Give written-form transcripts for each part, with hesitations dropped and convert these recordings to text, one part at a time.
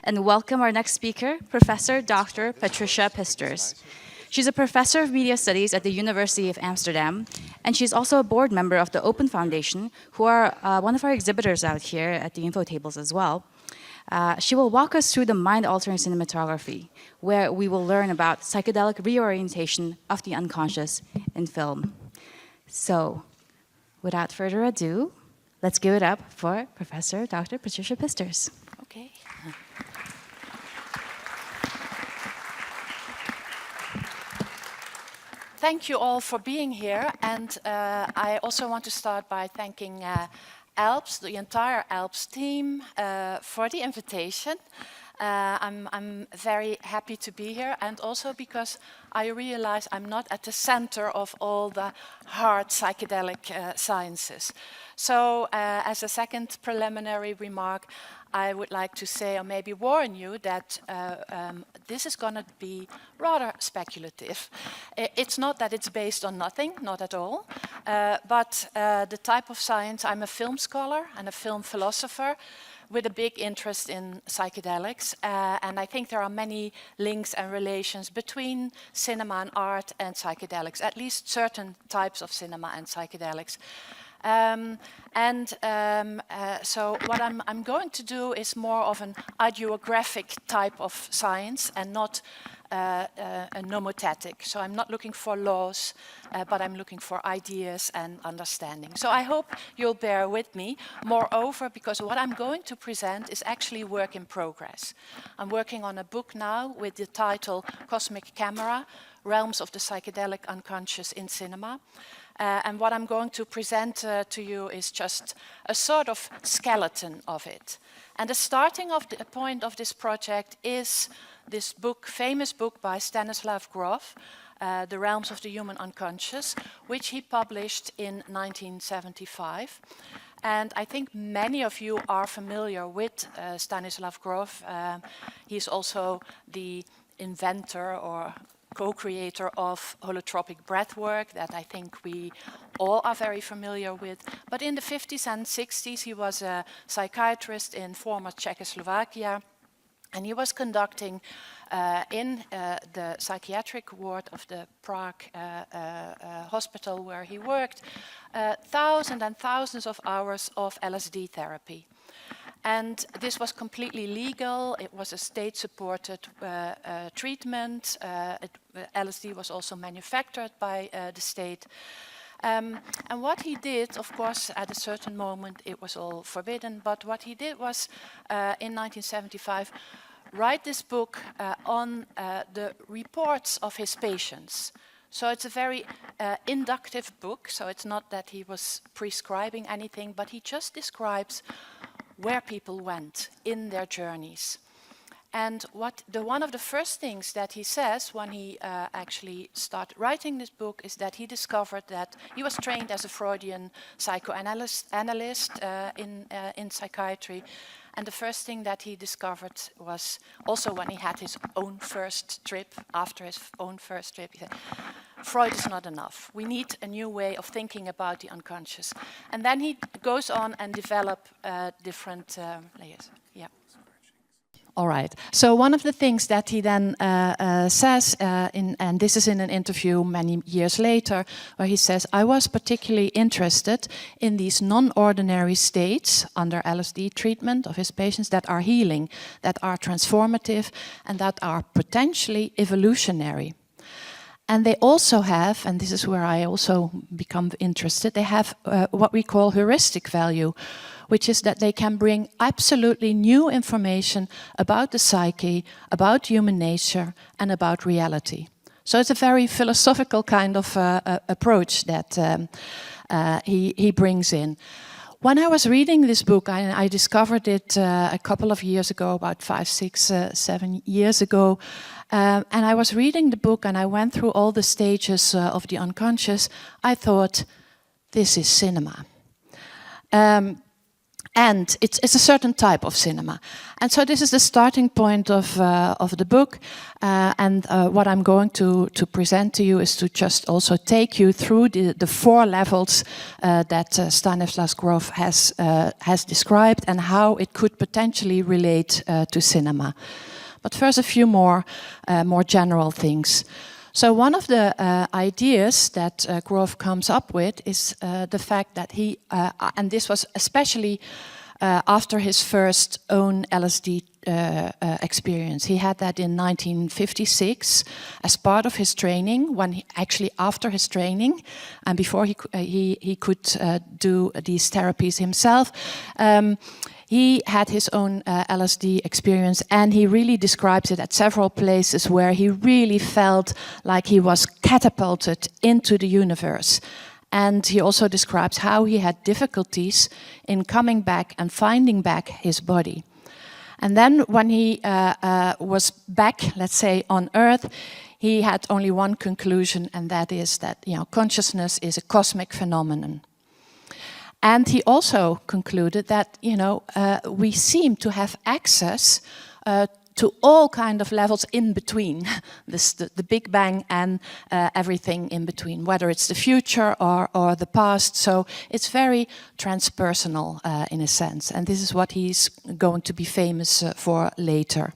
and welcome our next speaker, Professor Dr. Patricia Pisters. She's a professor of media studies at the University of Amsterdam, and she's also a board member of the Open Foundation, who are one of our exhibitors out here at the info tables as well. She will walk us through the mind-altering cinematography, where we will learn about psychedelic reorientation of the unconscious in film. So, without further ado, let's give it up for Professor Dr. Patricia Pisters. Okay. Thank you all for being here, and I also want to start by thanking ALPS, the entire ALPS team, for the invitation. I'm very happy to be here, and also because I realize I'm not at the center of all the hard psychedelic sciences. So as a second preliminary remark, I would like to say, or maybe warn you, that this is going to be rather speculative. It's not that it's based on nothing, not at all, but the type of science, I'm a film scholar and a film philosopher with a big interest in psychedelics, and I think there are many links and relations between cinema and art and psychedelics, at least certain types of cinema and psychedelics. So what I'm going to do is more of an ideographic type of science and not a nomothetic. So I'm not looking for laws, but I'm looking for ideas and understanding. So I hope you'll bear with me. Moreover, because what I'm going to present is actually work in progress. I'm working on a book now with the title Cosmic Camera, Realms of the Psychedelic Unconscious in Cinema. And what I'm going to present to you is just a sort of skeleton of it. And the starting of the point of this project is this book, famous book by Stanislav Grof, The Realms of the Human Unconscious, which he published in 1975. And I think many of you are familiar with Stanislav Grof. He's also the inventor or co-creator of holotropic breathwork that I think we all are very familiar with. But in the 50s and 60s, he was a psychiatrist in former Czechoslovakia, and he was conducting in the psychiatric ward of the Prague hospital where he worked, thousands and thousands of hours of LSD therapy. And this was completely legal. It was a state-supported treatment. LSD was also manufactured by the state. And what he did, of course, at a certain moment, it was all forbidden. But what he did was, in 1975, write this book on the reports of his patients. So it's a very inductive book. So it's not that he was prescribing anything, but he just describes where people went in their journeys. And one of the first things that he says when he actually started writing this book is that he discovered that he was trained as a Freudian psychoanalyst in psychiatry. And the first thing that he discovered was also when he had his own first trip, after his own first trip, he said, Freud is not enough. We need a new way of thinking about the unconscious. And then he goes on and develops different layers. Yeah. All right. So one of the things that he then says, and this is in an interview many years later, where he says, I was particularly interested in these non-ordinary states under LSD treatment of his patients that are healing, that are transformative, and that are potentially evolutionary. And they also have, and this is where I also become interested, they have what we call heuristic value, which is that they can bring absolutely new information about the psyche, about human nature, and about reality. So it's a very philosophical kind of approach that he brings in. When I was reading this book, I discovered it a couple of years ago, about 5, 6, 7 years ago, and I was reading the book and I went through all the stages of the unconscious. I thought, this is cinema. And it's a certain type of cinema. And so this is the starting point of the book. And what I'm going to present to you is to just also take you through the 4 levels that Stanislav Grof has described and how it could potentially relate to cinema. But first, a few more general things. So one of the ideas that Grof comes up with is the fact that he, and this was especially after his first own LSD experience. He had that in 1956 as part of his training, actually after his training, and before he could do these therapies himself. He had his own LSD experience, and he really describes it at several places where he really felt like he was catapulted into the universe. And he also describes how he had difficulties in coming back and finding back his body. And then when he was back, let's say, on Earth, he had only one conclusion, and that is that, consciousness is a cosmic phenomenon. And he also concluded that, we seem to have access to all kind of levels in between, the Big Bang and everything in between, whether it's the future or the past. So it's very transpersonal in a sense. And this is what he's going to be famous for later.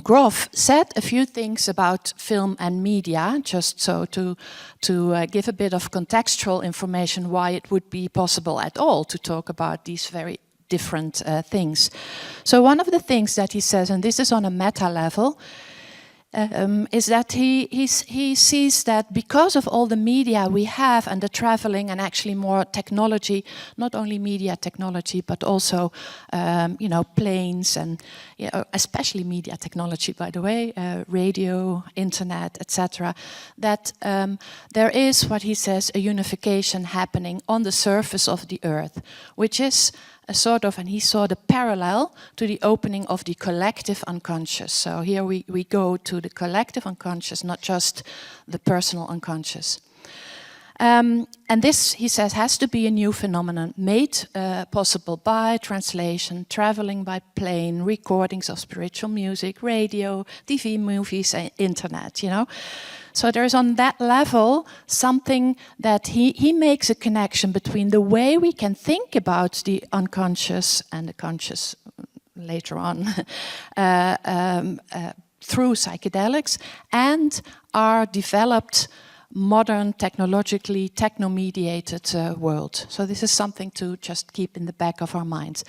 Grof said a few things about film and media, just so to give a bit of contextual information why it would be possible at all to talk about these very different things. So one of the things that he says, and this is on a meta level, is that he sees that because of all the media we have and the traveling and actually more technology, not only media technology, but also, planes and especially media technology, by the way, radio, internet, etc., that there is, what he says, a unification happening on the surface of the Earth, which is a sort of, and he saw the parallel to the opening of the collective unconscious. So here we go to the collective unconscious, not just the personal unconscious. And this, he says, has to be a new phenomenon made possible by translation, traveling by plane, recordings of spiritual music, radio, TV, movies, and internet, So there's on that level something that he makes a connection between the way we can think about the unconscious and the conscious later on through psychedelics and our developed modern, technologically, techno-mediated world. So this is something to just keep in the back of our minds.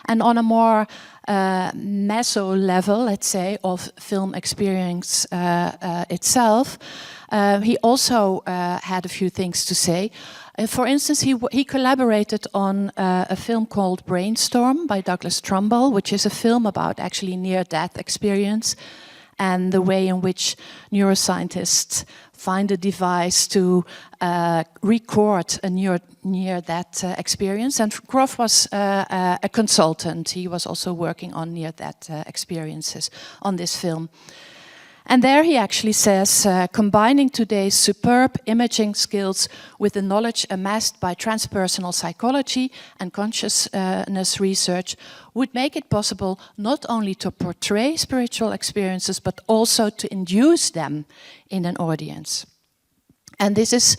And on a more meso level, let's say, of film experience itself, he also had a few things to say. For instance, he collaborated on a film called Brainstorm by Douglas Trumbull, which is a film about actually near-death experience and the way in which neuroscientists find a device to record a near-death experience. And Grof was a consultant. He was also working on near-death experiences on this film. And there he actually says, combining today's superb imaging skills with the knowledge amassed by transpersonal psychology and consciousness research would make it possible not only to portray spiritual experiences, but also to induce them in an audience. And this is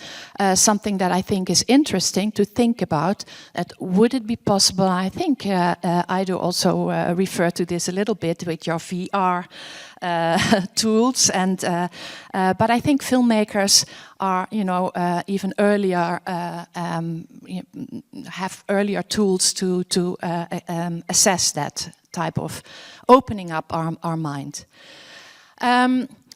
something that I think is interesting to think about, that would it be possible, I think Ido also referred to this a little bit with your VR tools, and but I think filmmakers are, even earlier, have earlier tools to assess that type of opening up our mind.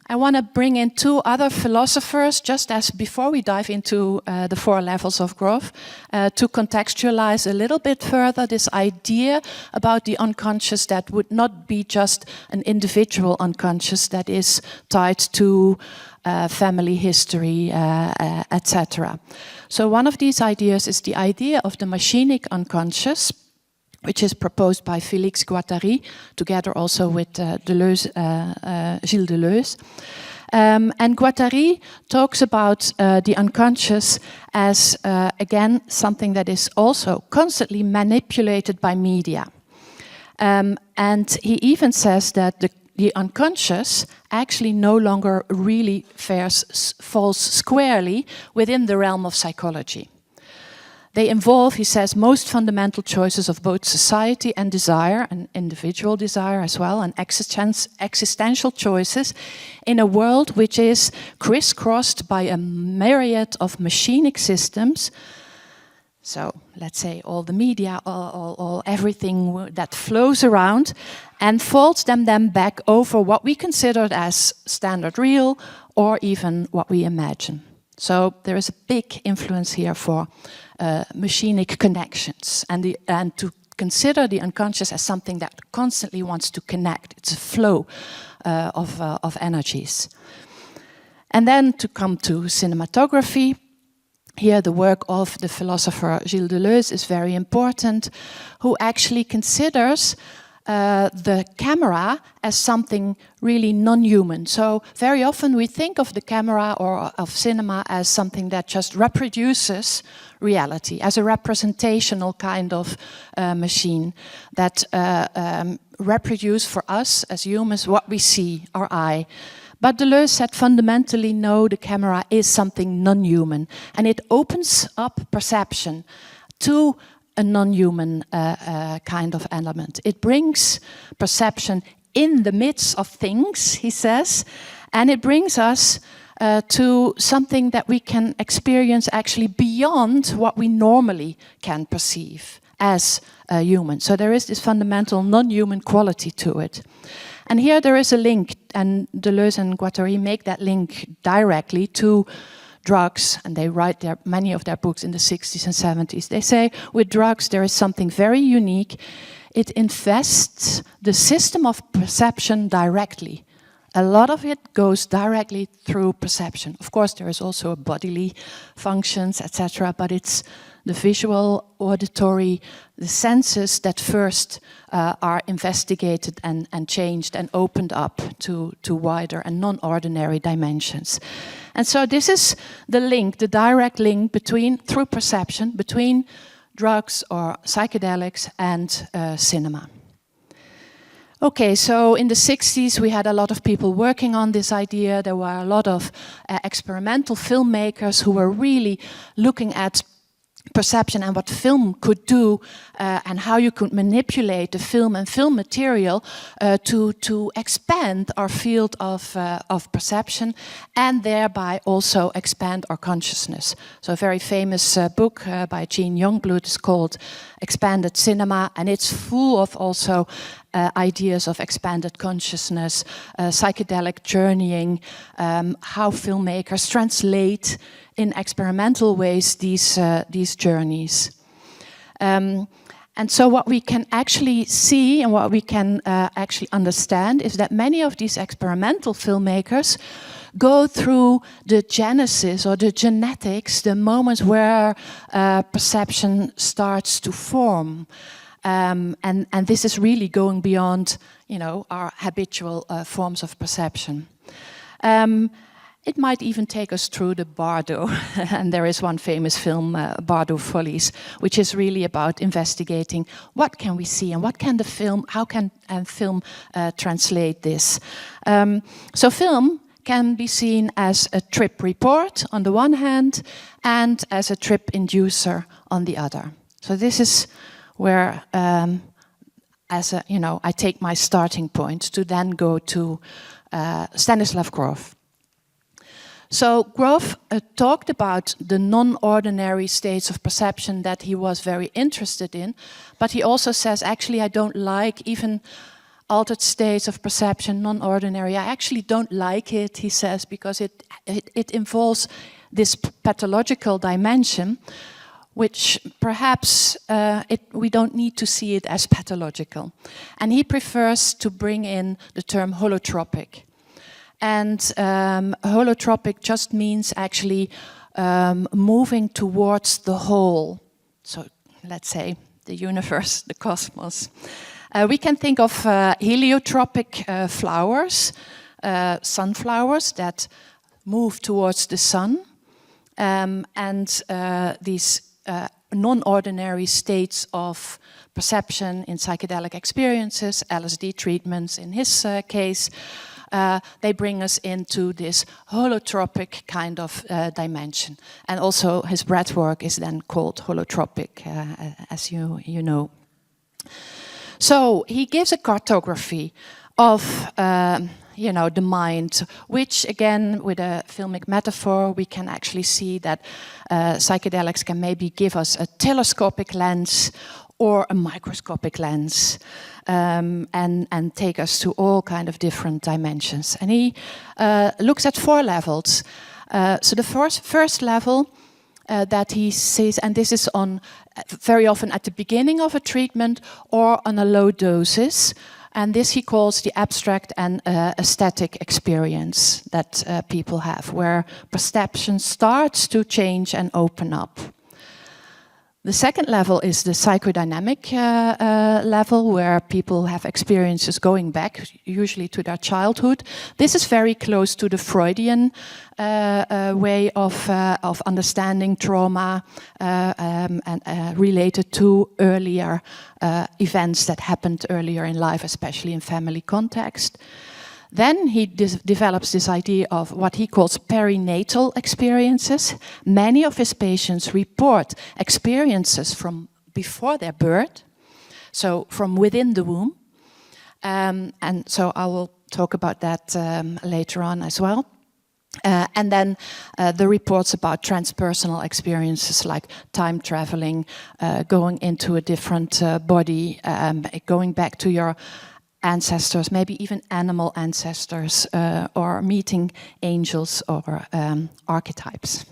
I want to bring in 2 other philosophers, just as before we dive into the 4 levels of Grof, to contextualize a little bit further this idea about the unconscious that would not be just an individual unconscious that is tied to family history, etc. So one of these ideas is the idea of the machinic unconscious, which is proposed by Deleuze Guattari, together also with Gilles Deleuze. And Guattari talks about the unconscious as, again, something that is also constantly manipulated by media. And he even says that the unconscious actually no longer really falls squarely within the realm of psychology. They involve, he says, most fundamental choices of both society and desire, and individual desire as well, and existential choices in a world which is crisscrossed by a myriad of machinic systems. So let's say all the media, all everything that flows around, and folds them then back over what we consider as standard real, or even what we imagine. So there is a big influence here for machinic connections, and to consider the unconscious as something that constantly wants to connect. It's a flow of energies. And then to come to cinematography, here the work of the philosopher Gilles Deleuze is very important, who actually considers the camera as something really non-human. So very often we think of the camera or of cinema as something that just reproduces reality, as a representational kind of machine that reproduce for us as humans what we see, our eye. But Deleuze said fundamentally, no, the camera is something non-human, and it opens up perception to a non-human kind of element. It brings perception in the midst of things, he says, and it brings us to something that we can experience actually beyond what we normally can perceive as human. So there is this fundamental non-human quality to it. And here there is a link, and Deleuze and Guattari make that link directly to drugs, and they write many of their books in the 60s and 70s. They say with drugs there is something very unique. It invests the system of perception directly. A lot of it goes directly through perception. Of course, there is also bodily functions, etc., but it's the visual, auditory, the senses that first are investigated and changed and opened up to wider and non-ordinary dimensions. And so this is the link, the direct link through perception, between drugs or psychedelics and cinema. Okay, so in the 60s we had a lot of people working on this idea. There were a lot of experimental filmmakers who were really looking at perception and what film could do, and how you could manipulate the film and film material to expand our field of perception, and thereby also expand our consciousness. So a very famous book by Jean Youngblood is called Expanded Cinema, and it's full of also ideas of expanded consciousness, psychedelic journeying, how filmmakers translate in experimental ways these journeys. And so what we can actually see and what we can actually understand is that many of these experimental filmmakers go through the genesis or the genetics, the moments where perception starts to form. And this is really going beyond, our habitual forms of perception. It might even take us through the Bardo, and there is one famous film, Bardo Follies, which is really about investigating what can we see and what can the film, how can film translate this. So film can be seen as a trip report on the one hand, and as a trip inducer on the other. So this is where, I take my starting point to then go to Stanislav Grof. So Grof talked about the non-ordinary states of perception that he was very interested in, but he also says, actually, I don't like even altered states of perception, non-ordinary. I actually don't like it, he says, because it involves this pathological dimension, which perhaps we don't need to see it as pathological. And he prefers to bring in the term holotropic. And holotropic just means actually moving towards the whole. So let's say the universe, the cosmos. We can think of heliotropic flowers. sunflowers that move towards the sun, and these non-ordinary states of perception in psychedelic experiences, LSD treatments in his case, they bring us into this holotropic kind of dimension. And also his breathwork is then called holotropic, as you know. So he gives a cartography of the mind, which again, with a filmic metaphor, we can actually see that psychedelics can maybe give us a telescopic lens or a microscopic lens, and take us to all kind of different dimensions. And he looks at 4 levels. So the first level that he sees, and this is on very often at the beginning of a treatment or on a low doses, and this he calls the abstract and aesthetic experience that people have, where perception starts to change and open up. The second level is the psychodynamic level, where people have experiences going back, usually to their childhood. This is very close to the Freudian way of understanding trauma and related to earlier events that happened earlier in life, especially in family context. Then he develops this idea of what he calls perinatal experiences. Many of his patients report experiences from before their birth, so from within the womb. And so I will talk about that later on as well. And then the reports about transpersonal experiences like time traveling, going into a different body, going back to your ancestors, maybe even animal ancestors, or meeting angels or archetypes.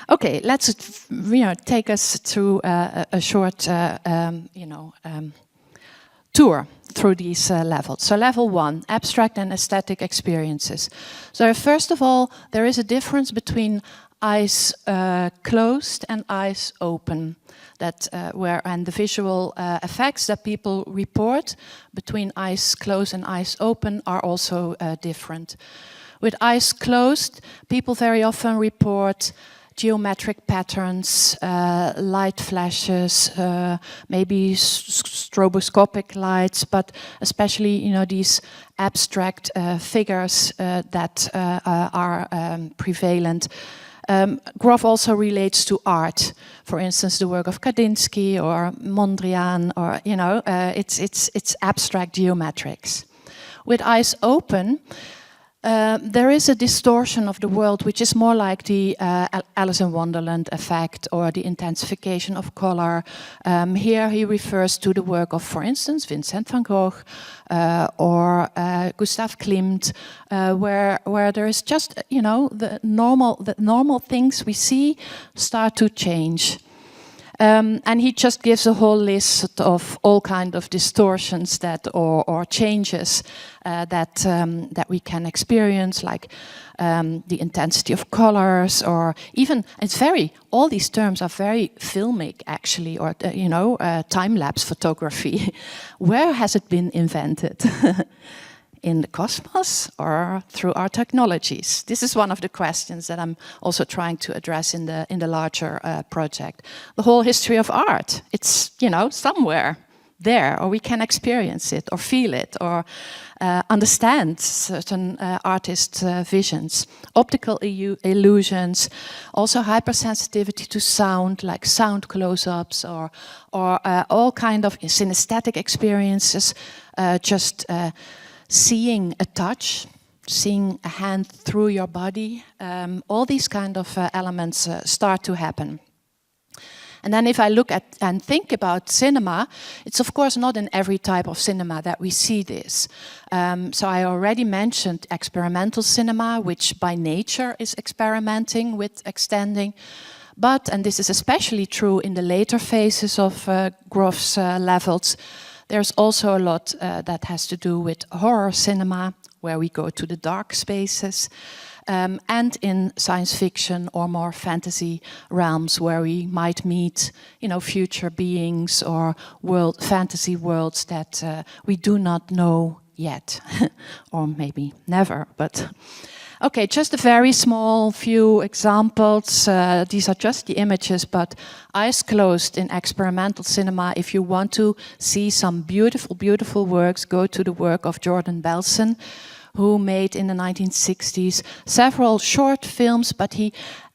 Okay, let's take us through a short tour through these levels. So level 1, abstract and aesthetic experiences. So first of all, there is a difference between eyes closed and eyes open. That and the visual effects that people report between eyes closed and eyes open are also different. With eyes closed, people very often report geometric patterns, light flashes, maybe stroboscopic lights, but especially these abstract figures that are prevalent. Grof also relates to art, for instance, the work of Kandinsky or Mondrian, or it's abstract geometrics. With eyes open, there is a distortion of the world, which is more like the Alice in Wonderland effect or the intensification of color. Here he refers to the work of, for instance, Vincent van Gogh or Gustav Klimt, where there is just the normal things we see start to change. And he just gives a whole list of all kind of distortions that or changes that we can experience, like the intensity of colors, or even all these terms are very filmic actually, or time-lapse photography. Where has it been invented? In the cosmos or through our technologies? This is one of the questions that I'm also trying to address in the larger project. The whole history of art, it's somewhere there, or we can experience it or feel it or understand certain artists' visions. Optical illusions, also hypersensitivity to sound, like sound close-ups, or all kind of synesthetic experiences, seeing a touch, seeing a hand through your body, all these kind of elements start to happen. And then if I look at and think about cinema, it's of course not in every type of cinema that we see this. So I already mentioned experimental cinema, which by nature is experimenting with extending. But, and this is especially true in the later phases of Grof's levels, there's also a lot that has to do with horror cinema, where we go to the dark spaces, and in science fiction or more fantasy realms, where we might meet, future beings or fantasy worlds that we do not know yet, or maybe never, but... Okay, just a very small few examples. These are just the images, but eyes closed in experimental cinema. If you want to see some beautiful, beautiful works, go to the work of Jordan Belson, who made in the 1960s several short films, but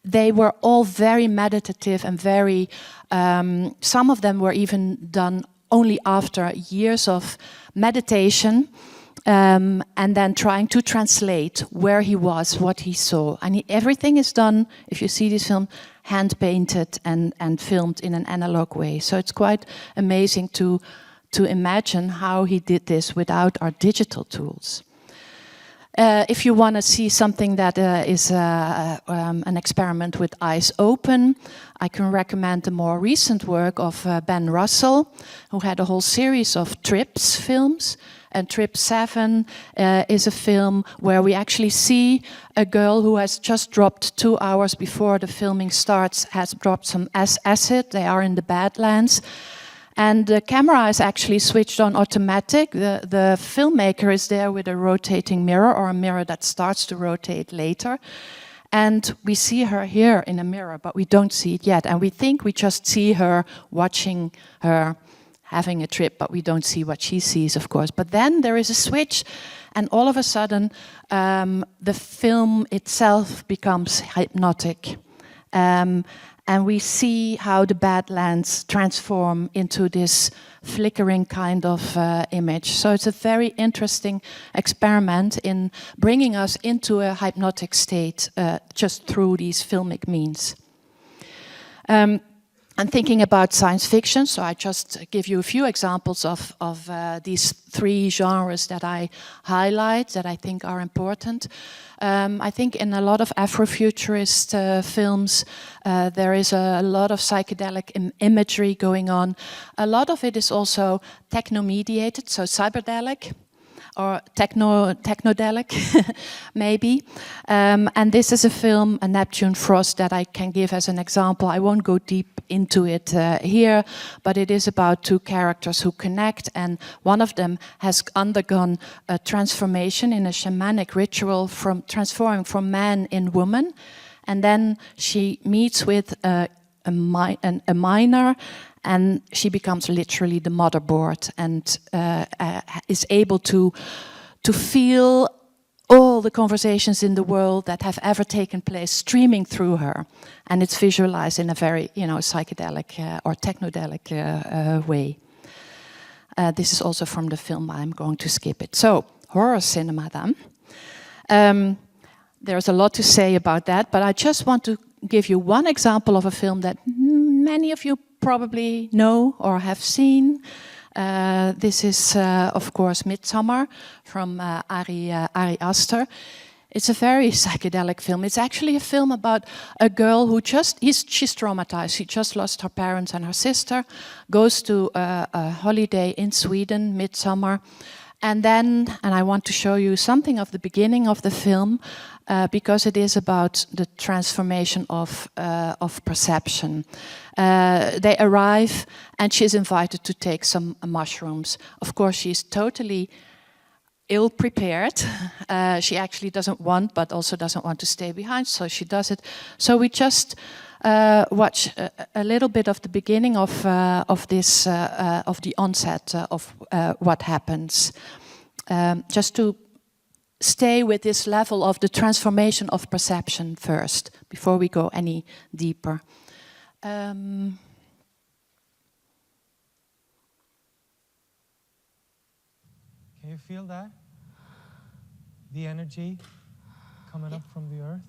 they were all very meditative and very, some of them were even done only after years of meditation. And then trying to translate where he was, what he saw. And everything is done, if you see this film, hand-painted and filmed in an analog way. So it's quite amazing to imagine how he did this without our digital tools. If you want to see something that is an experiment with eyes open, I can recommend the more recent work of Ben Russell, who had a whole series of Trips films. And Trip 7 is a film where we actually see a girl who has just dropped 2 hours before the filming starts, has dropped some acid. They are in the Badlands. And the camera is actually switched on automatic. The filmmaker is there with a rotating mirror, or a mirror that starts to rotate later. And we see her here in a mirror, but we don't see it yet. And we think we just see her watching her having a trip, but we don't see what she sees, of course. But then there is a switch, and all of a sudden, the film itself becomes hypnotic. And we see how the Badlands transform into this flickering kind of image. So it's a very interesting experiment in bringing us into a hypnotic state just through these filmic means. I'm thinking about science fiction, so I just give you a few examples of these 3 genres that I highlight, that I think are important. I think in a lot of Afrofuturist films, there is a lot of psychedelic imagery going on. A lot of it is also techno-mediated, so cyberdelic, or technodelic, maybe. And this is a film, A Neptune Frost, that I can give as an example. I won't go deep into it here, but it is about 2 characters who connect, and one of them has undergone a transformation in a shamanic ritual, from transforming from man in woman. And then she meets with a miner, and she becomes literally the motherboard, and is able to feel all the conversations in the world that have ever taken place streaming through her. And it's visualized in a very, psychedelic or technodelic way. This is also from the film. I'm going to skip it. So, horror cinema then. There's a lot to say about that, but I just want to give you one example of a film that many of you probably know or have seen. This is, of course, Midsummer from Ari Aster. It's a very psychedelic film. It's actually a film about a girl who she's traumatized. She just lost her parents and her sister, goes to a holiday in Sweden, midsummer. And I want to show you something of the beginning of the film, because it is about the transformation of perception. They arrive, and she's invited to take some mushrooms. Of course, she's totally ill-prepared. She actually doesn't want, but also doesn't want to stay behind, so she does it. So we just watch a little bit of the beginning of the onset of what happens, just to stay with this level of the transformation of perception first, before we go any deeper. Can you feel that? The energy coming up from the earth?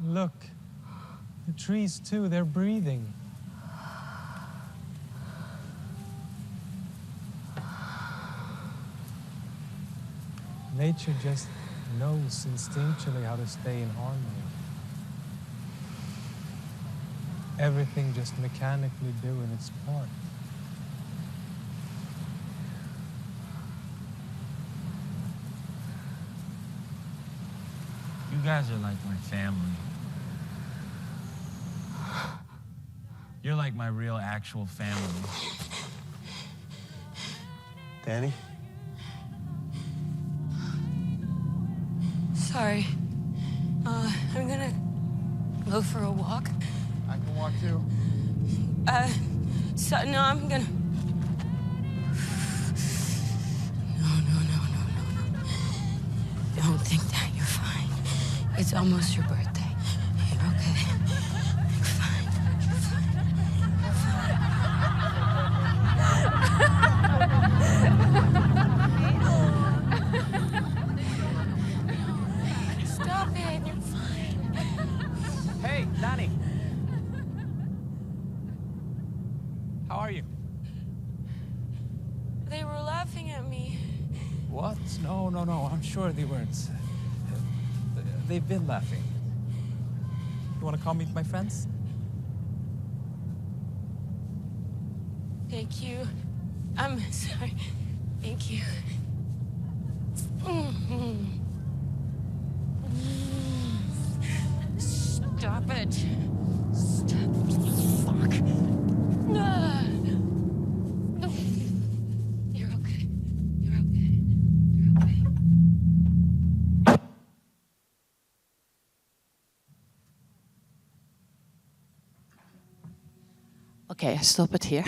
Look, the trees too, they're breathing. Nature just knows instinctually how to stay in harmony. Everything just mechanically doing its part. guys are like my family. You're like my real, actual family. Danny? Sorry. I'm gonna go for a walk. I can walk too. No, I'm gonna... No. Don't think that. You're fine. It's almost your birthday. You're okay. You're fine. You're fine. Stop it. You're fine. Hey, Danny. How are you? They were laughing at me. What? No. I'm sure they weren't. They've been laughing. You want to come meet my friends? Thank you. I'm sorry. Thank you. Stop it. Stop. Fuck. You're okay. You're okay. You're okay. Okay, I stop it here.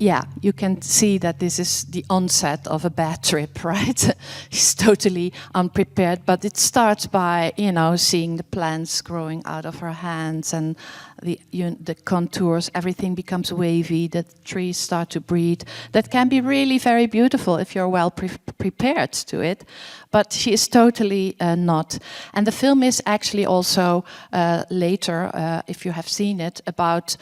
Yeah, you can see that this is the onset of a bad trip, right? He's totally unprepared, but it starts by, seeing the plants growing out of her hands and the contours, everything becomes wavy, the trees start to breathe. That can be really very beautiful if you're well prepared to it, but she is totally not. And the film is actually also later, if you have seen it, about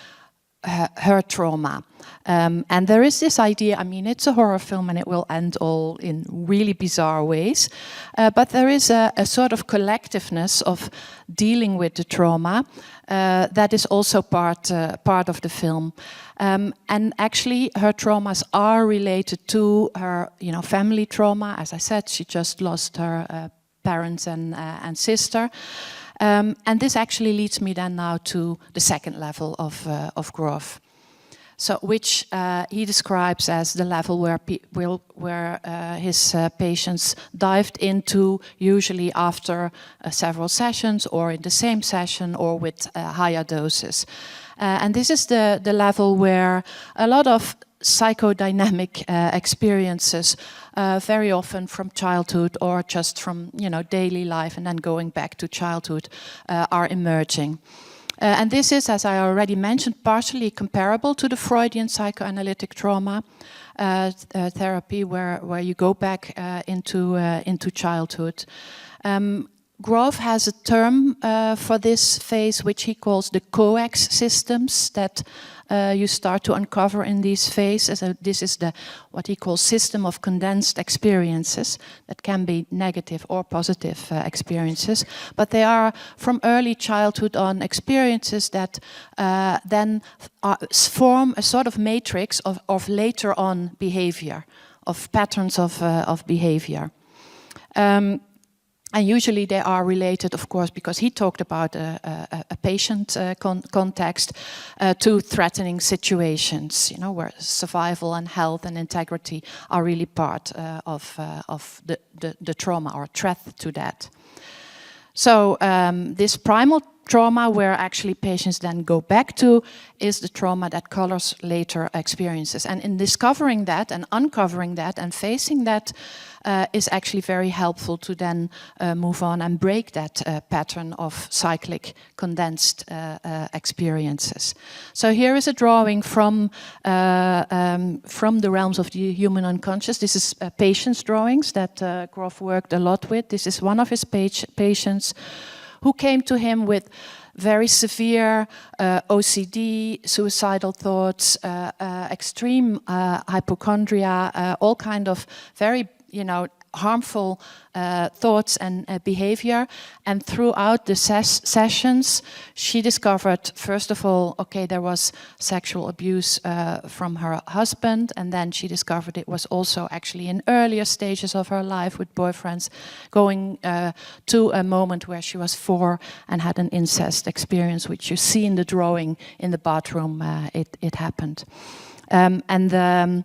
her trauma. And there is this idea, it's a horror film and it will end all in really bizarre ways, but there is a sort of collectiveness of dealing with the trauma that is also part of the film. And actually her traumas are related to her family trauma. As I said, she just lost her parents and sister. And this actually leads me then now to the second level of Grof. So, which he describes as the level where his patients dived into, usually after several sessions, or in the same session, or with higher doses. And this is the level where a lot of psychodynamic experiences, very often from childhood or just from daily life, and then going back to childhood, are emerging. And this is, as I already mentioned, partially comparable to the Freudian psychoanalytic trauma therapy, where you go back into childhood. Grof has a term for this phase, which he calls the coax systems that you start to uncover in these phases. This is what he calls system of condensed experiences that can be negative or positive experiences, but they are from early childhood on experiences that then form a sort of matrix of later on behavior, of patterns of behavior. And usually they are related, of course, because he talked about a patient context, to threatening situations, where survival and health and integrity are really part of the trauma or threat to that. So this primal trauma, where actually patients then go back to, is the trauma that colors later experiences. And in discovering that and uncovering that and facing that is actually very helpful to then move on and break that pattern of cyclic condensed experiences. So here is a drawing from the realms of the human unconscious. This is patients' drawings that Grof worked a lot with. This is one of his patients who came to him with very severe OCD, suicidal thoughts, extreme hypochondria, all kind of very, harmful thoughts and behavior. And throughout the sessions, she discovered, first of all, okay, there was sexual abuse from her husband, and then she discovered it was also actually in earlier stages of her life with boyfriends, going to a moment where she was 4 and had an incest experience, which you see in the drawing in the bathroom. It happened. And the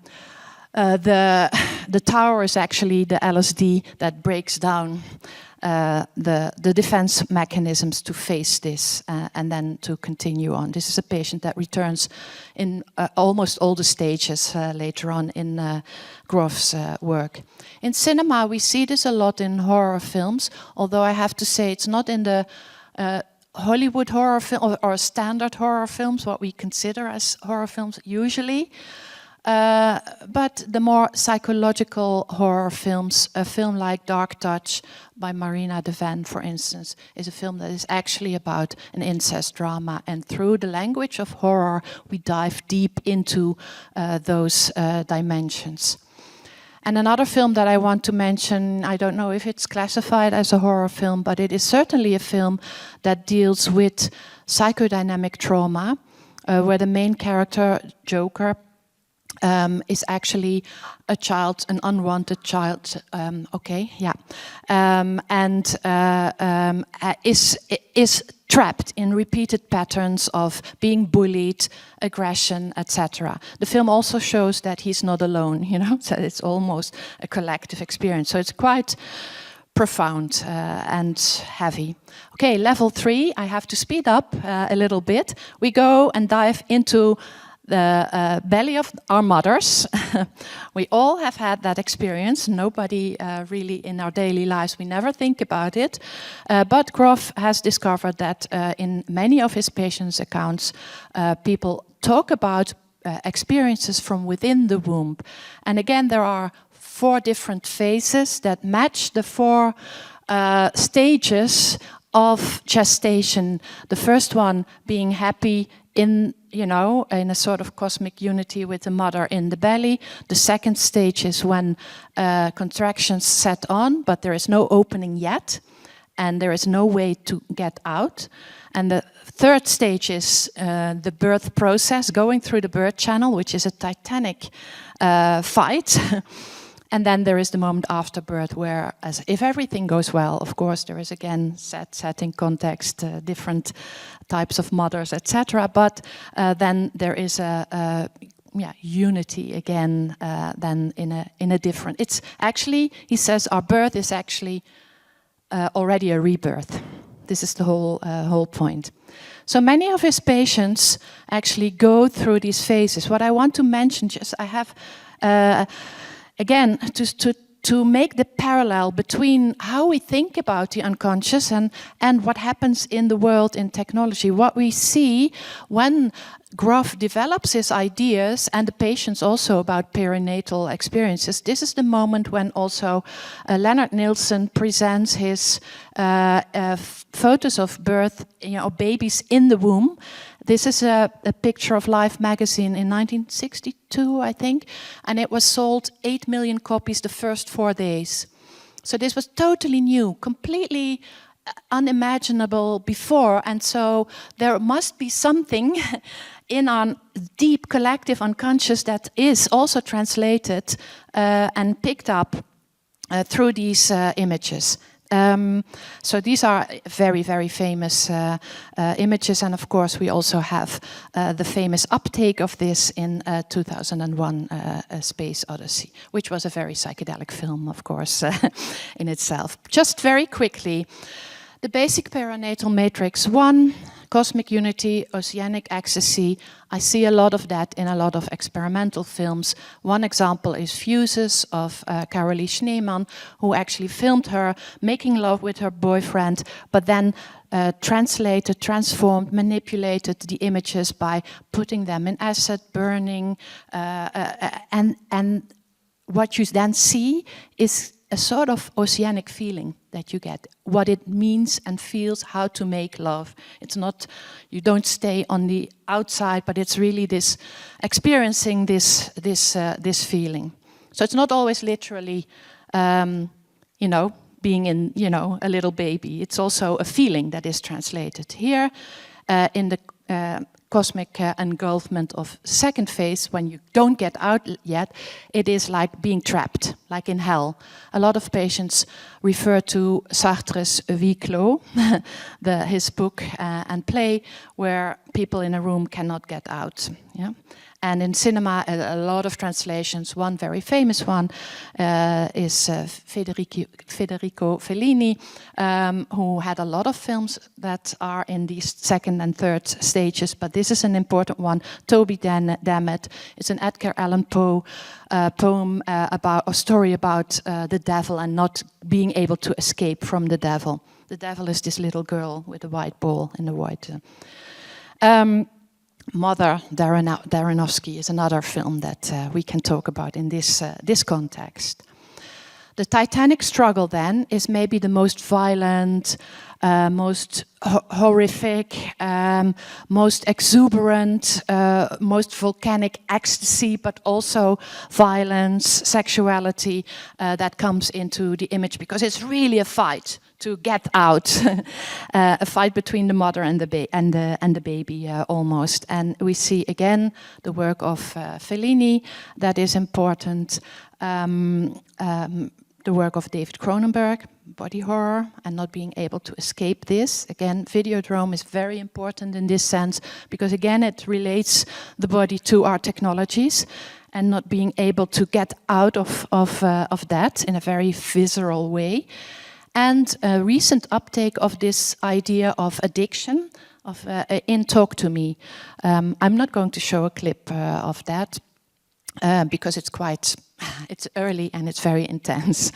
tower is actually the LSD that breaks down the defense mechanisms to face this and then to continue on. This is a patient that returns in almost all the stages later on in Grof's work. In cinema, we see this a lot in horror films, although I have to say it's not in the Hollywood horror film or standard horror films, what we consider as horror films usually. But the more psychological horror films, a film like Dark Touch by Marina de Ven, for instance, is a film that is actually about an incest drama. And through the language of horror, we dive deep into those dimensions. And another film that I want to mention, I don't know if it's classified as a horror film, but it is certainly a film that deals with psychodynamic trauma, where the main character, Joker, is actually a child, an unwanted child, is trapped in repeated patterns of being bullied, aggression, etc. The film also shows that he's not alone, you know, so it's almost a collective experience. So it's quite profound and heavy. Okay, level 3, I have to speed up a little bit. We go and dive into the belly of our mothers. We all have had that experience. Nobody really in our daily lives, we never think about it. But Grof has discovered that in many of his patients' accounts, people talk about experiences from within the womb. And again, there are 4 different phases that match the 4 stages of gestation. The first one being happy in a sort of cosmic unity with the mother in the belly. The second stage is when contractions set on, but there is no opening yet, and there is no way to get out. And the third stage is the birth process, going through the birth channel, which is a titanic fight. And then there is the moment after birth where, as if everything goes well, of course, there is again setting context, different types of mothers, etc. But then there is a unity again, then in a different. It's actually, he says, our birth is actually already a rebirth. This is the whole point. So many of his patients actually go through these phases. What I want to mention, I have. Again, to make the parallel between how we think about the unconscious and what happens in the world in technology. What we see when Grof develops his ideas, and the patients also about perinatal experiences, this is the moment when also Leonard Nilsson presents his photos of birth, babies in the womb. This is a picture of Life magazine in 1962, I think, and it was sold 8 million copies the first 4 days. So this was totally new, completely unimaginable before, and so there must be something in our deep collective unconscious that is also translated and picked up through these images. So these are very, very famous images, and of course we also have the famous uptake of this in 2001 A Space Odyssey, which was a very psychedelic film, of course, in itself. Just very quickly, the basic perinatal matrix 1, cosmic unity, oceanic ecstasy. I see a lot of that in a lot of experimental films. One example is Fuses of Carolee Schneemann, who actually filmed her making love with her boyfriend, but then translated, transformed, manipulated the images by putting them in acid, burning, and what you then see is a sort of oceanic feeling that you get, what it means and feels, how to make love. It's not, you don't stay on the outside, but it's really this experiencing this feeling. So it's not always literally you know, being in, you know, a little baby. It's also a feeling that is translated here in the cosmic engulfment of second phase. When you don't get out yet, it is like being trapped, like in hell. A lot of patients refer to Sartre's Huis clos, his book and play, where people in a room cannot get out. Yeah? And in cinema, a lot of translations. One very famous one is Federico Fellini, who had a lot of films that are in these second and third stages, but this is an important one. Toby Dammit. It's an Edgar Allan Poe poem about a story about the devil and not being able to escape from the devil. The devil is this little girl with a white ball in the white. Mother Darrenowski is another film that we can talk about in this context. The Titanic struggle then is maybe the most violent, most horrific, most exuberant, most volcanic ecstasy, but also violence, sexuality that comes into the image, because it's really a fight to get out, a fight between the mother and the baby almost. And we see again the work of Fellini that is important. The work of David Cronenberg, body horror, and not being able to escape this. Again, Videodrome is very important in this sense, because again, it relates the body to our technologies, and not being able to get out of that in a very visceral way. And a recent uptake of this idea of addiction, in Talk to Me. I'm not going to show a clip of that, because it's early and it's very intense.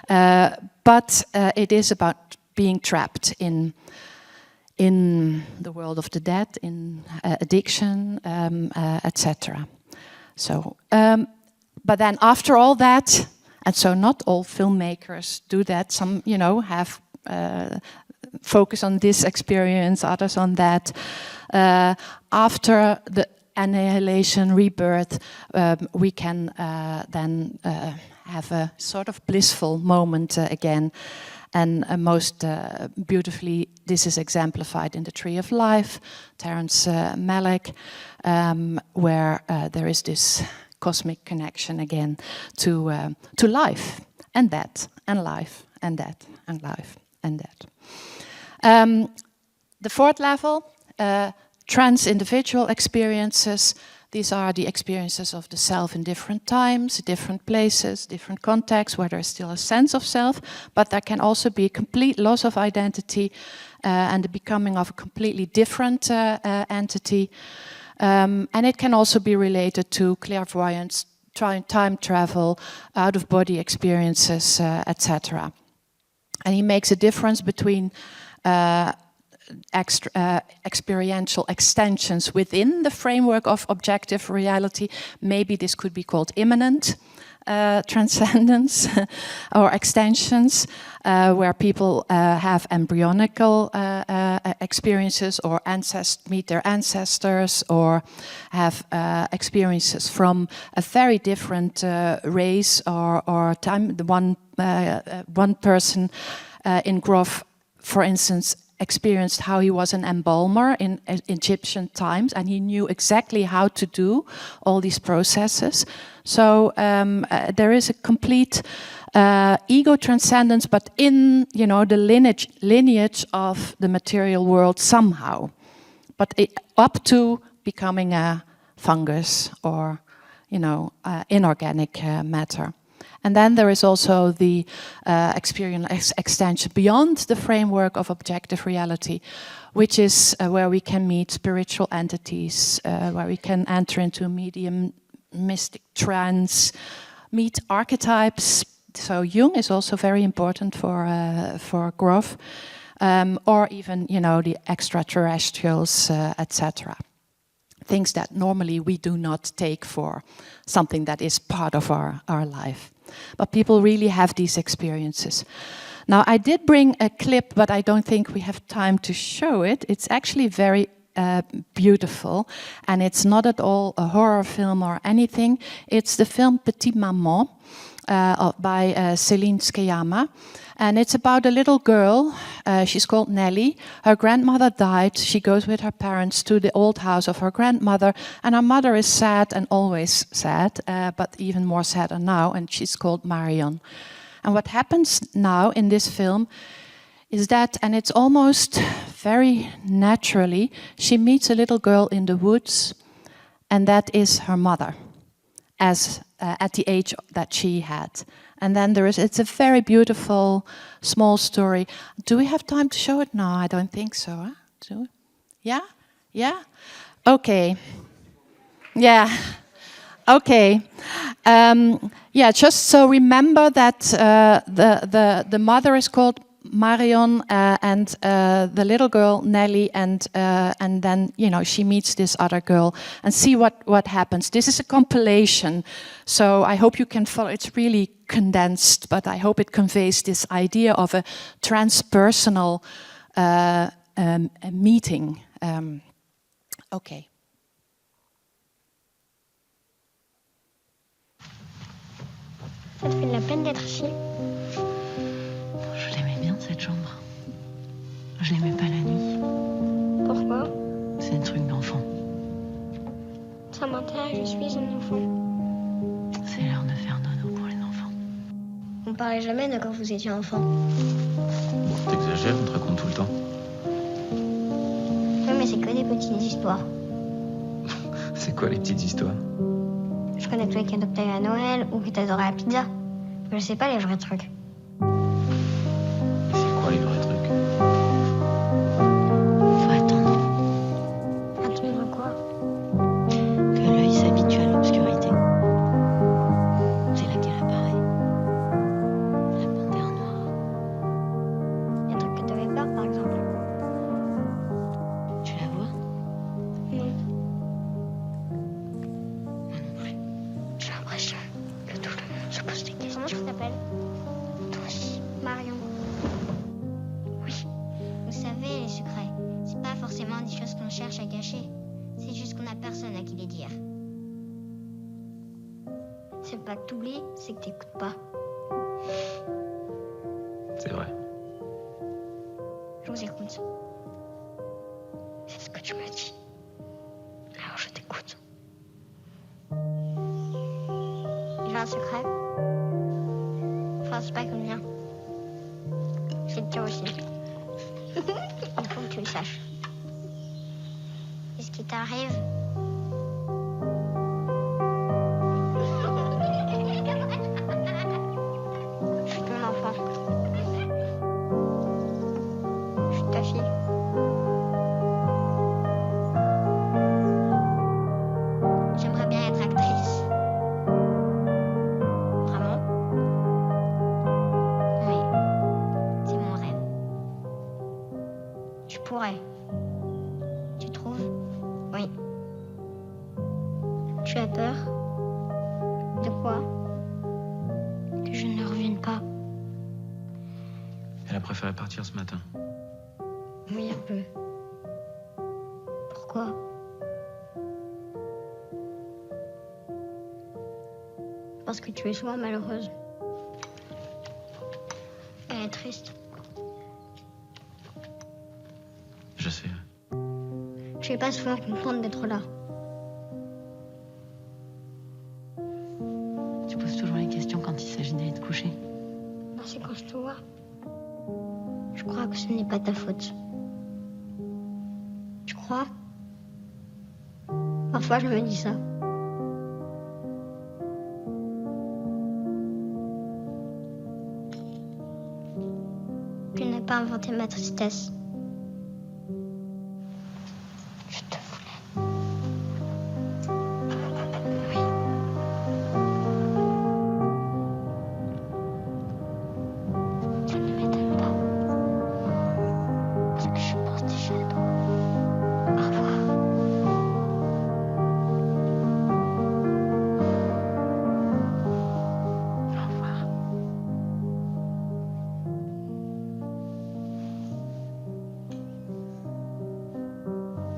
But it is about being trapped in the world of the dead, in addiction, etc. So, but then after all that, and so not all filmmakers do that. Some, you know, have focus on this experience, others on that. After the annihilation, rebirth, we can then have a sort of blissful moment again. And most beautifully, this is exemplified in The Tree of Life, Terrence Malick, where there is this cosmic connection again to life and death, and life and death, and life and death. The fourth level, trans-individual experiences. These are the experiences of the self in different times, different places, different contexts, where there is still a sense of self, but there can also be a complete loss of identity and the becoming of a completely different entity. And it can also be related to clairvoyance, time travel, out-of-body experiences, etc. And he makes a difference between experiential extensions within the framework of objective reality. Maybe this could be called immanent transcendence or extensions, where people have embryonical experiences, or meet their ancestors, or have experiences from a very different race or time. The one person in Grof, for instance, experienced how he was an embalmer in Egyptian times, and he knew exactly how to do all these processes. So there is a complete ego transcendence, but in, you know, the lineage of the material world somehow, but up to becoming a fungus or, you know, inorganic matter. And then there is also the experience extension beyond the framework of objective reality, which is where we can meet spiritual entities, where we can enter into medium mystic trance, meet archetypes. So Jung is also very important for Grof, or even, you know, the extraterrestrials, etc. Things that normally we do not take for something that is part of our life. But people really have these experiences. Now, I did bring a clip, but I don't think we have time to show it. It's actually very beautiful, and it's not at all a horror film or anything. It's the film Petite Maman, by Céline Sciamma. And it's about a little girl. She's called Nellie. Her grandmother died. She goes with her parents to the old house of her grandmother. And her mother is sad and always sad, but even more sadder now. And she's called Marion. And what happens now in this film is that, and it's almost very naturally, she meets a little girl in the woods, and that is her mother, as at the age that she had. And then it's a very beautiful, small story. Do we have time to show it? No, I don't think so. Huh? Do we? Yeah? Yeah? Okay. Yeah. Okay. Just so remember that the mother is called Marion and the little girl Nellie, and then she meets this other girl, and see what happens. This is a compilation, so I hope you can follow. It's really condensed, but I hope it conveys this idea of a transpersonal meeting. Okay. Ça te fait de la peine d'être ici? Je l'aimais bien cette chambre. Je l'aimais pas la nuit. Pourquoi? C'est un truc d'enfant. Ça m'intéresse, je suis un enfant. C'est l'heure de faire dodo pour les enfants. On parlait jamais de quand vous étiez enfant. T'exagères, on te raconte tout le temps. Oui, mais c'est que des petites histoires. C'est quoi les petites histoires? Je connais tous les cadeaux que t'as eu à Noël ou que t'adorais la pizza. Mais je sais pas les vrais trucs. Et c'est quoi les vrais trucs? Faut attendre Attendre quoi? que l'œil s'habitue à l'obscurité. C'est là qu'elle apparaît. La panthère noire. Il y a un truc que t'avais peur, par exemple. Tu la vois? Non. Moi non plus. J'ai l'impression que tout le monde se pose des questions. Comment tu t'appelles? Toi aussi. Marion. Oui. Vous savez, les secrets, c'est pas forcément des choses qu'on cherche à cacher. C'est juste qu'on a personne à qui les dire. C'est pas que t'oublies, c'est que t'écoutes pas. C'est vrai. Je vous écoute. C'est ce que tu m'as dit. Alors je t'écoute. J'ai un secret. Enfin, c'est pas que le mien. C'est le tien aussi. Il faut que tu le saches. Et ce qui t'arrive... Je suis ton enfant. Je suis ta fille. J'aimerais bien être actrice. Vraiment? Oui. C'est mon rêve. Je pourrais. Tu trouves? Oui. Tu as peur? De quoi? Que je ne revienne pas. Elle a préféré partir ce matin. Oui, un peu. Pourquoi? Parce que tu es souvent malheureuse. Elle est triste. Je sais. Je suis pas souvent contente d'être là. Tu poses toujours les questions quand il s'agit d'aller te coucher. Non, c'est quand je te vois. Je crois que ce n'est pas ta faute. Tu crois? Parfois, je me dis ça. Tu n'as pas inventé ma tristesse. Je te voulais. Oui. Ça ne m'étonne pas. Parce que je pense déjà à toi. Au revoir. Au revoir.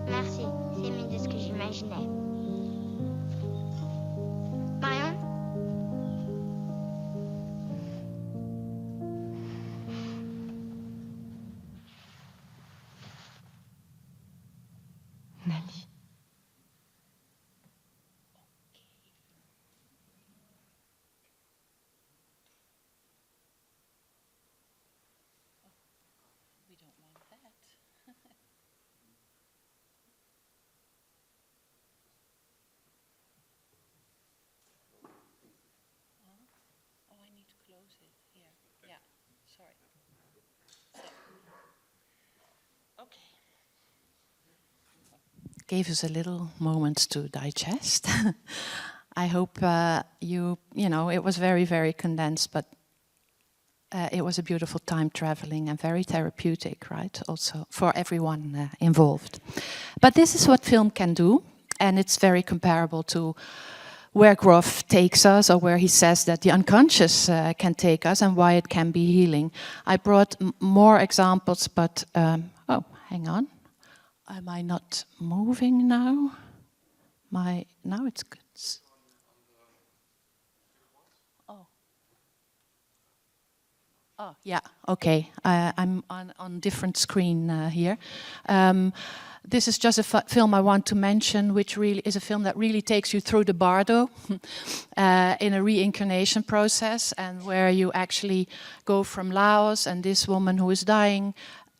Merci, c'est mieux de ce que j'imaginais. Marion? gave us a little moment to digest. I hope you know, it was very, very condensed, but it was a beautiful time traveling and very therapeutic, right? Also for everyone involved. But this is what film can do, and it's very comparable to where Grof takes us, or where he says that the unconscious can take us and why it can be healing. I brought more examples, but, oh, hang on. Am I not moving now? Now it's good. Oh, yeah, okay. I'm on different screen here. This is just a film I want to mention, which really is a film that really takes you through the bardo in a reincarnation process, and where you actually go from Laos and this woman who is dying.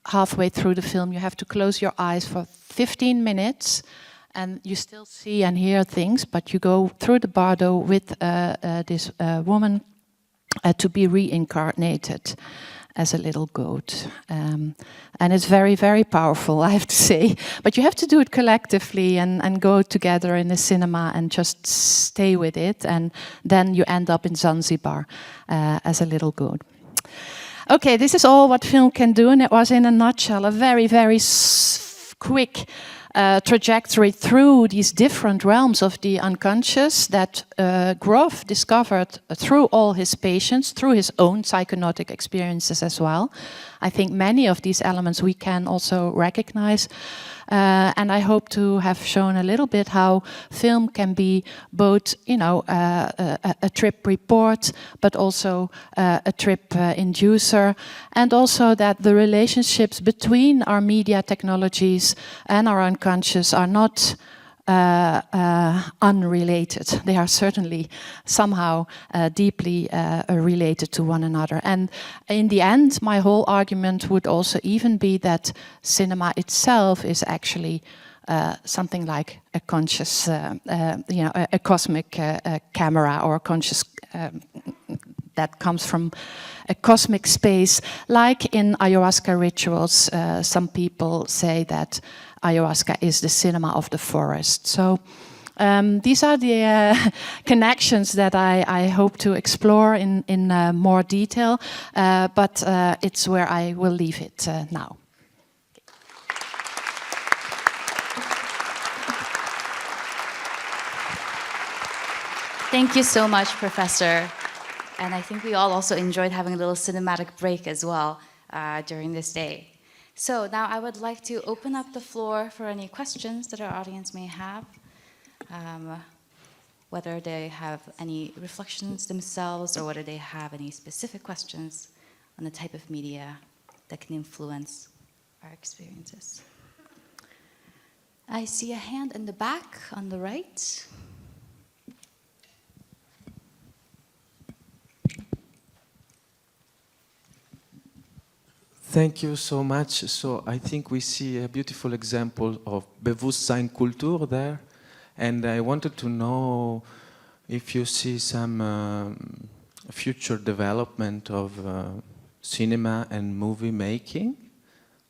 Halfway through the film, you have to close your eyes for 15 minutes, and you still see and hear things, but you go through the bardo with this woman to be reincarnated as a little goat. And it's very, very powerful, I have to say. But you have to do it collectively and go together in the cinema and just stay with it. And then you end up in Zanzibar as a little goat. Okay, this is all what film can do. And it was, in a nutshell, a very, very quick trajectory through these different realms of the unconscious that Grof discovered through all his patients, through his own psychonaut experiences as well. I think many of these elements we can also recognize. And I hope to have shown a little bit how film can be both, you know, a trip report, but also a trip inducer, and also that the relationships between our media technologies and our unconscious are not unrelated. They are certainly somehow deeply related to one another. And in the end, my whole argument would also even be that cinema itself is actually something like a conscious, you know, a cosmic camera, or a conscious that comes from a cosmic space. Like in ayahuasca rituals, some people say that ayahuasca is the cinema of the forest. So these are the connections that I hope to explore in more detail, but it's where I will leave it now. Thank you so much, Professor. And I think we all also enjoyed having a little cinematic break as well during this day. So now I would like to open up the floor for any questions that our audience may have, whether they have any reflections themselves, or whether they have any specific questions on the type of media that can influence our experiences. I see a hand in the back on the right. Thank you so much. So I think we see a beautiful example of Bewusstseinkultur there. And I wanted to know if you see some future development of cinema and movie making,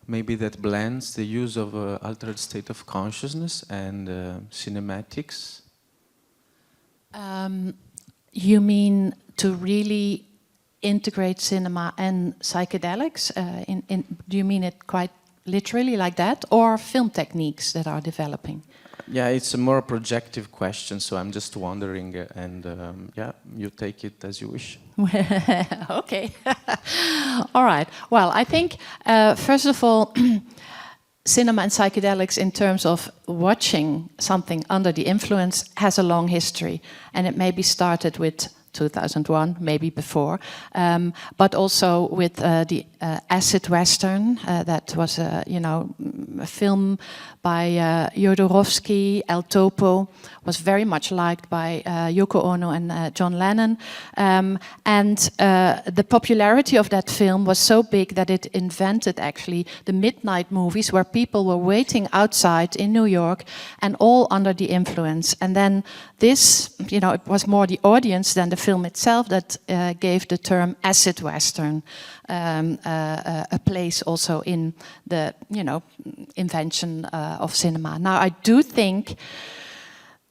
maybe that blends the use of altered state of consciousness and cinematics. You mean to really integrate cinema and psychedelics? Do you mean it quite literally like that, or film techniques that are developing? Yeah, it's a more projective question, so I'm just wondering, and yeah, you take it as you wish. Okay. All right. Well, I think, first of all, cinema and psychedelics in terms of watching something under the influence has a long history, and it maybe started with 2001, maybe before, but also with the acid western. That was you know, a film by Jodorowsky. El Topo was very much liked by Yoko Ono and John Lennon, and the popularity of that film was so big that it invented actually the midnight movies, where people were waiting outside in New York and all under the influence. And then this, you know, it was more the audience than the film itself that gave the term acid Western a place also in the, invention of cinema. Now, I do think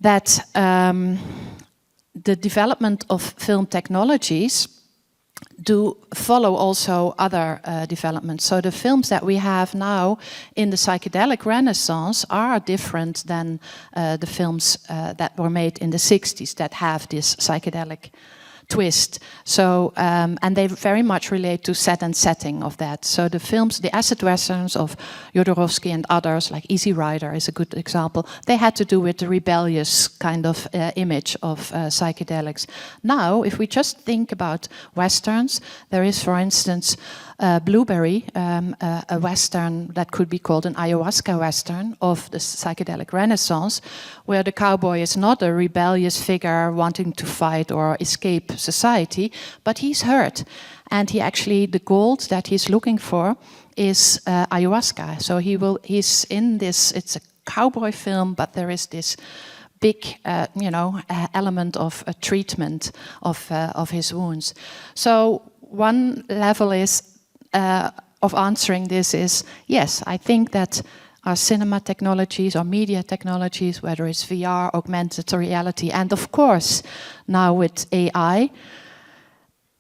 that the development of film technologies do follow also other developments. So the films that we have now in the psychedelic renaissance are different than the films that were made in the 60s that have this psychedelic twist. So, and they very much relate to set and setting of that. So the films, the acid westerns of Jodorowsky and others, like Easy Rider is a good example, they had to do with the rebellious kind of image of psychedelics. Now, if we just think about westerns, there is, for instance, Blueberry, a western that could be called an ayahuasca western of the psychedelic renaissance, where the cowboy is not a rebellious figure wanting to fight or escape society, but he's hurt. And he actually, the gold that he's looking for is ayahuasca. So he's in this, it's a cowboy film, but there is this big, element of a treatment of his wounds. So one level is of answering this is, yes, I think that our cinema technologies, our media technologies, whether it's VR, augmented reality, and of course now with AI,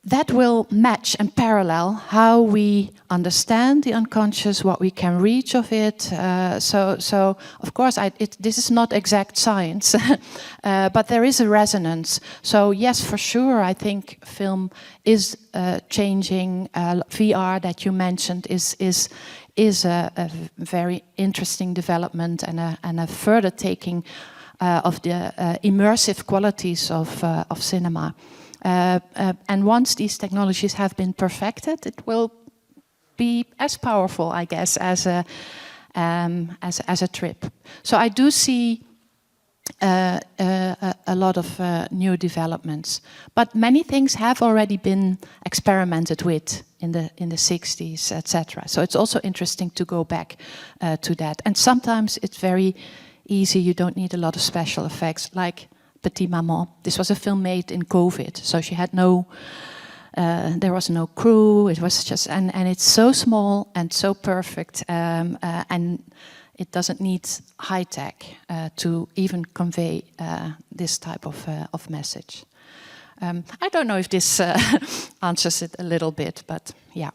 that will match and parallel how we understand the unconscious, what we can reach of it. So of course, this is not exact science, but there is a resonance. So yes, for sure, I think film is changing. VR that you mentioned is a very interesting development and a further taking of the immersive qualities of cinema. And once these technologies have been perfected, it will be as powerful, I guess, as a trip. So I do see a lot of new developments, but many things have already been experimented with in the 60s, etc. So it's also interesting to go back to that. And sometimes it's very easy. You don't need a lot of special effects, like Petit Maman. This was a film made in COVID, so she had there was no crew. It was just, and it's so small and so perfect, and it doesn't need high tech to even convey this type of message. I don't know if this answers it a little bit, but yeah.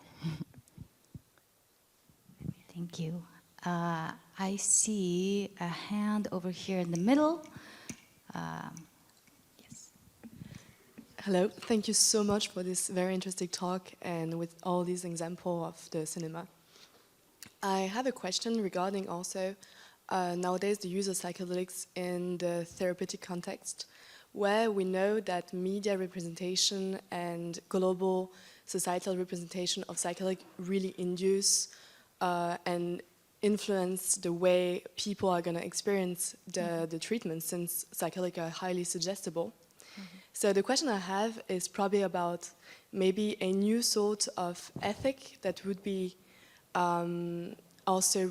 Thank you. I see a hand over here in the middle. Yes. Hello, thank you so much for this very interesting talk and with all these examples of the cinema. I have a question regarding also nowadays the use of psychedelics in the therapeutic context, where we know that media representation and global societal representation of psychedelic really induce and influence the way people are going to experience the treatment, since psychedelics are highly suggestible. So the question I have is probably about maybe a new sort of ethic that would be also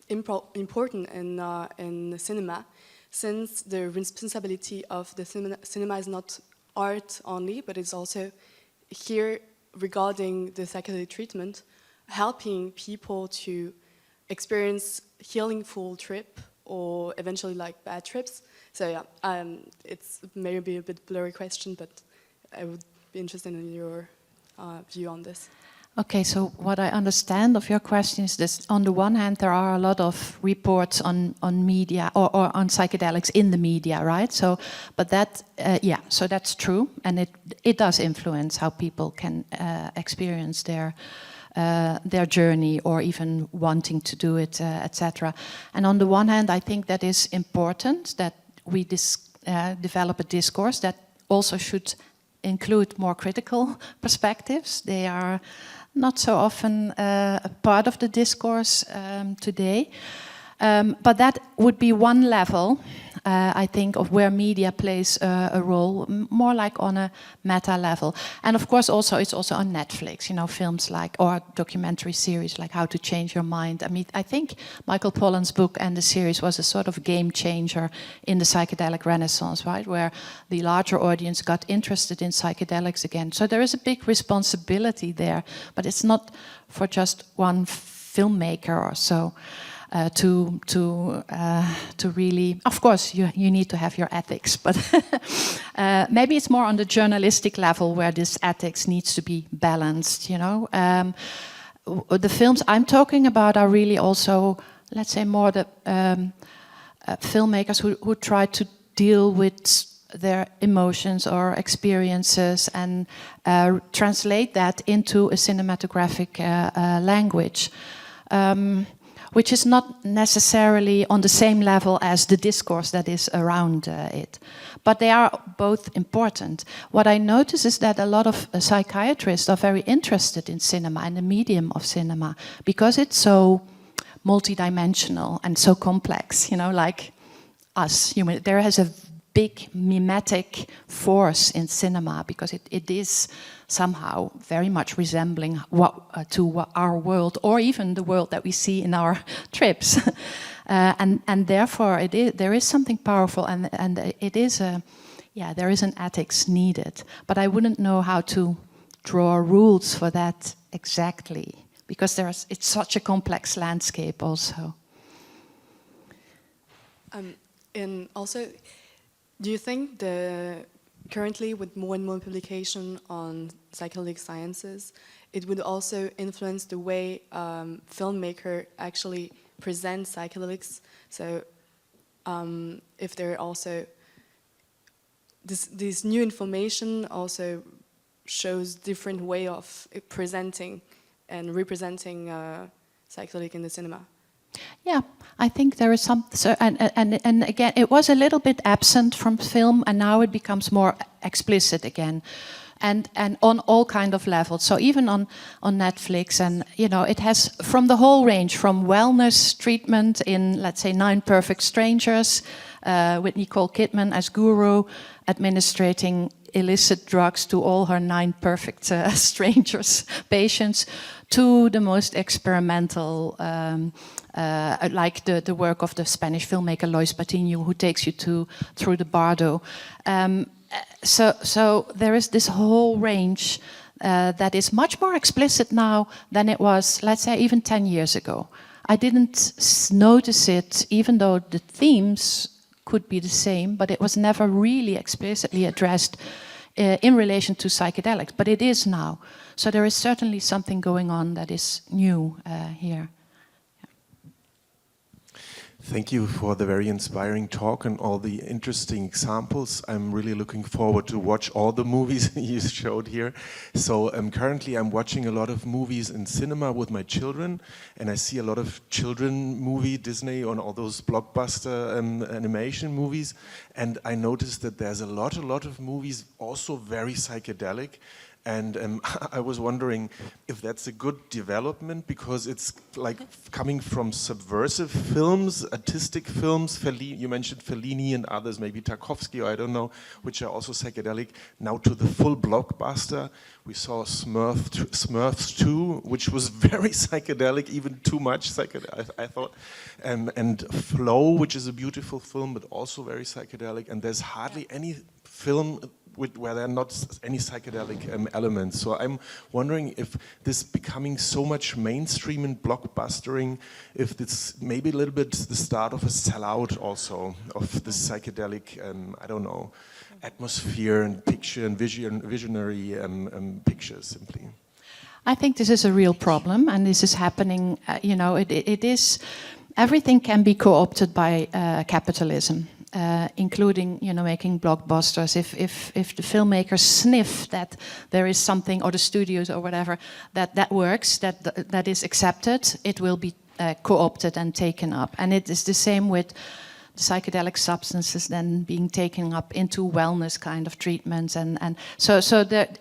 important in cinema, since the responsibility of the cinema is not art only, but it's also here regarding the psychedelic treatment, helping people to experience healingful trip or eventually like bad trips. So yeah, it's maybe a bit blurry question, but I would be interested in your view on this. Okay, so what I understand of your question is this: on the one hand, there are a lot of reports on media or on psychedelics in the media, right? So, but that, so that's true, and it does influence how people can experience their journey or even wanting to do it, etc. And on the one hand, I think that is important that we develop a discourse that also should include more critical perspectives. They are not so often a part of the discourse today. But that would be one level I think, of where media plays a role, more like on a meta level. And of course, also it's also on Netflix, you know, films like, or documentary series like How to Change Your Mind. I mean, I think Michael Pollan's book and the series was a sort of game changer in the psychedelic renaissance, right? Where the larger audience got interested in psychedelics again. So there is a big responsibility there, but it's not for just one filmmaker or so. To really, of course, you need to have your ethics, but maybe it's more on the journalistic level where this ethics needs to be balanced. You know, the films I'm talking about are really also, let's say, more the filmmakers who try to deal with their emotions or experiences and translate that into a cinematographic language. Which is not necessarily on the same level as the discourse that is around it. But they are both important. What I notice is that a lot of psychiatrists are very interested in cinema and the medium of cinema because it's so multidimensional and so complex, you know, like us. There is a big mimetic force in cinema because it is somehow very much resembling our world, or even the world that we see in our trips, and therefore there is something powerful, and it is there is an ethics needed. But I wouldn't know how to draw rules for that exactly because it's such a complex landscape also. And also, do you think currently with more and more publication on psychedelic sciences, it would also influence the way filmmaker actually present psychedelics? So if there are also this new information also shows different way of presenting and representing psychedelic in the cinema. Yeah, I think there is some, and again, it was a little bit absent from film, and now it becomes more explicit again, and on all kind of levels. So even on Netflix, and you know, it has from the whole range, from wellness treatment in, let's say, 9 Perfect Strangers, with Nicole Kidman as guru, administrating illicit drugs to all her 9 perfect strangers patients, to the most experimental, like the work of the Spanish filmmaker Lois Patiño, who takes you through the Bardo. So there is this whole range that is much more explicit now than it was, let's say, even 10 years ago. I didn't notice it, even though the themes could be the same, but it was never really explicitly addressed in relation to psychedelics, but it is now. So there is certainly something going on that is new here. Thank you for the very inspiring talk and all the interesting examples. I'm really looking forward to watch all the movies you showed here. So currently I'm watching a lot of movies in cinema with my children, and I see a lot of children movie, Disney, on all those blockbuster animation movies. And I noticed that there's a lot of movies also very psychedelic. And I was wondering if that's a good development, because it's like coming from subversive films, artistic films. You mentioned Fellini and others, maybe Tarkovsky, or I don't know, which are also psychedelic. Now to the full blockbuster. We saw Smurfs 2, which was very psychedelic, even too much psychedelic, I thought. And Flow, which is a beautiful film, but also very psychedelic. And there's hardly any film where there are not any psychedelic elements. So I'm wondering if this becoming so much mainstream and blockbustering, if it's maybe a little bit the start of a sellout also of this psychedelic, I don't know, atmosphere and picture and visionary pictures simply. I think this is a real problem, and this is happening, you know, it is, everything can be co-opted by capitalism. Including, you know, making blockbusters. If the filmmakers sniff that there is something, or the studios or whatever, that works, that is accepted, it will be co-opted and taken up. And it is the same with the psychedelic substances then being taken up into wellness kind of treatments, and so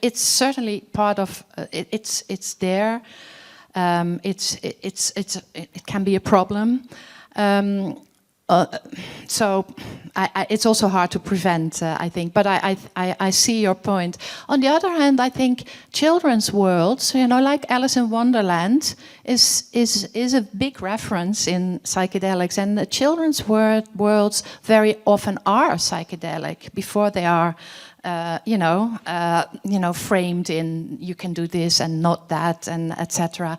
it's certainly part of it's there. It can be a problem. so it's also hard to prevent, I think. But I see your point. On the other hand, I think children's worlds, like Alice in Wonderland, is a big reference in psychedelics, and the children's worlds very often are psychedelic before they are. Framed in you can do this and not that, and etc.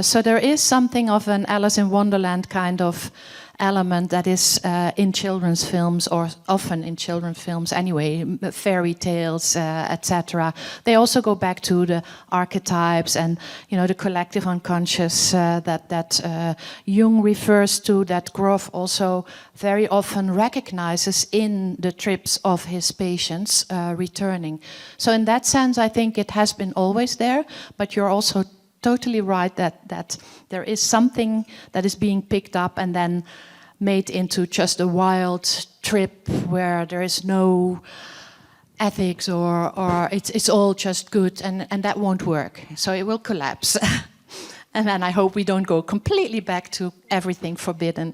So there is something of an Alice in Wonderland kind of element that is in children's films, or often in children's films anyway, fairy tales, etc. They also go back to the archetypes and the collective unconscious that Jung refers to, that Grof also very often recognizes in the trips of his patients returning. So in that sense, I think it has been always there, but you're also totally right that there is something that is being picked up and then made into just a wild trip where there is no ethics or it's all just good, and that won't work. So it will collapse. And then I hope we don't go completely back to everything forbidden.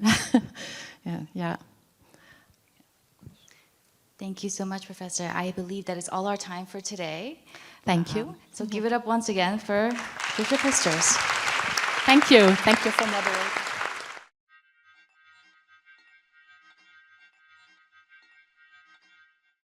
Yeah. Thank you so much, Professor. I believe that is all our time for today. Thank you. So give it up once again for Patricia Pisters. Thank you. Thank you for moderating.